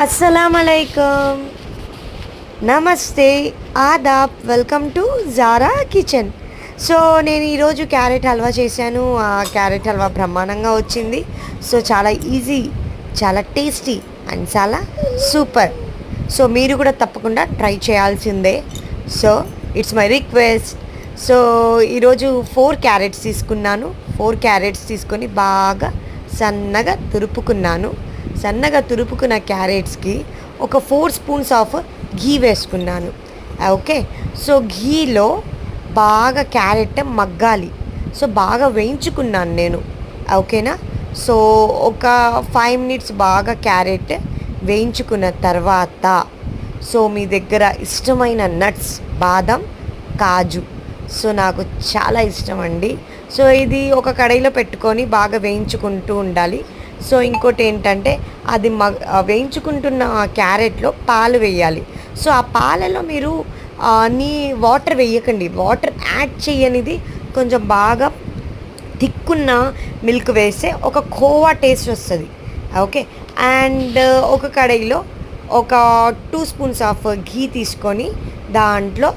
अस्सलामुअलैकुम, నమస్తే, ఆదాబ్, welcome to Zara kitchen. So నేను ఈరోజు క్యారెట్ హల్వా చేశాను. ఆ క్యారెట్ హల్వా బ్రహ్మాండంగా వచ్చింది. సో చాలా ఈజీ, చాలా టేస్టీ అండ్ చాలా సూపర్. సో మీరు కూడా తప్పకుండా ట్రై చేయాల్సిందే. So it's my request. So ఈరోజు 4 క్యారెట్స్ తీసుకున్నాను. 4 క్యారెట్స్ తీసుకొని బాగా సన్నగా తురుపుకున్నాను. సన్నగా తురుపుకున్న క్యారెట్స్కి ఒక 4 స్పూన్స్ ఆఫ్ ఘీ వేసుకున్నాను. ఓకే, సో ఘీలో బాగా క్యారెట్ మగ్గాలి. సో బాగా వేయించుకున్నాను నేను. ఓకేనా. సో ఒక 5 మినిట్స్ బాగా క్యారెట్ వేయించుకున్న తర్వాత సో మీ దగ్గర ఇష్టమైన నట్స్, బాదం, కాజు, సో నాకు చాలా ఇష్టం అండి. సో ఇది ఒక కడాయిలో పెట్టుకొని బాగా వేయించుకుంటూ ఉండాలి. సో ఇంకోటి ఏంటంటే అది వేయించుకుంటున్న క్యారెట్లో పాలు వేయాలి. సో ఆ పాలలో మీరు నీ వాటర్ వేయకండి, వాటర్ యాడ్ చేయనిది కొంచెం బాగా థిక్కున్న మిల్క్ వేస్తే ఒక కోవా టేస్ట్ వస్తుంది. ఓకే, అండ్ ఒక కడాయిలో ఒక 2 స్పూన్స్ ఆఫ్ ఘీ తీసుకొని దాంట్లో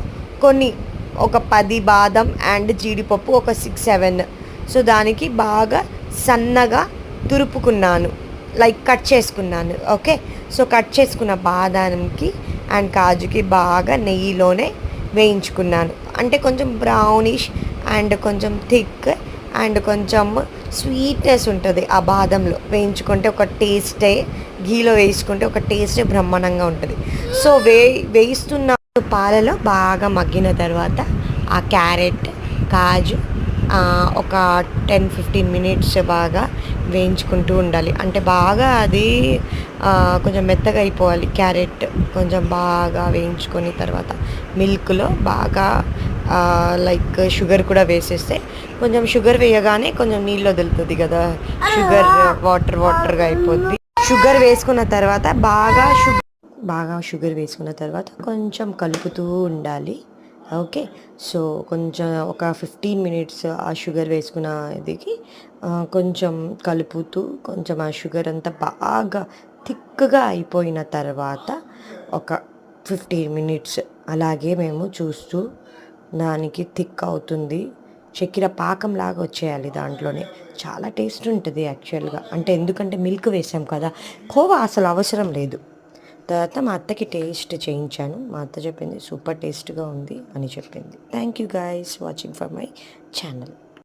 ఒక 10 బాదం అండ్ జీడిపప్పు, ఒక 6-7, సో దానికి బాగా సన్నగా తురుపుకున్నాను, లైక్ కట్ చేసుకున్నాను. ఓకే, సో కట్ చేసుకున్న బాదాంకి అండ్ కాజుకి బాగా నెయ్యిలోనే వేయించుకున్నాను. అంటే కొంచెం బ్రౌనిష్ అండ్ కొంచెం థిక్ అండ్ కొంచెం స్వీట్నెస్ ఉంటుంది ఆ బాదంలో వేయించుకుంటే. ఒక టేస్టే, ఘీలో వేసుకుంటే ఒక టేస్టే బ్రహ్మాండంగా ఉంటుంది. సో వేయిస్తున్న పాలలో బాగా మగ్గిన తర్వాత ఆ క్యారెట్, కాజు ఒక 10-15 మినిట్స్ బాగా వేయించుకుంటూ ఉండాలి. అంటే బాగా అది కొంచెం మెత్తగా అయిపోవాలి. క్యారెట్ కొంచెం బాగా వేయించుకొని తర్వాత మిల్క్లో బాగా లైక్ షుగర్ కూడా వేసేస్తే, కొంచెం షుగర్ వేయగానే కొంచెం నీళ్ళు వదులుతుంది కదా, షుగర్ వాటర్గా అయిపోద్ది. షుగర్ వేసుకున్న తర్వాత బాగా షుగర్ వేసుకున్న తర్వాత కొంచెం కలుపుతూ ఉండాలి. ఓకే, సో కొంచెం ఒక 15 మినిట్స్ ఆ షుగర్ వేసుకున్న ఇదికి కొంచెం కలుపుతూ కొంచెం ఆ షుగర్ అంతా బాగా థిక్గా అయిపోయిన తర్వాత ఒక 15 మినిట్స్ అలాగే మేము చూస్తూ దానికి థిక్ అవుతుంది. చక్కెర పాకంలాగా వచ్చేయాలి. దాంట్లోనే చాలా టేస్ట్ ఉంటుంది యాక్చువల్గా. అంటే ఎందుకంటే మిల్క్ వేసాం కదా, కోవా అసలు అవసరం లేదు. తర్వాత మా అత్తకి టేస్ట్ చేయించాను. మా అత్త చెప్పింది సూపర్ టేస్ట్గా ఉంది అని చెప్పింది. Thank you guys watching for my channel.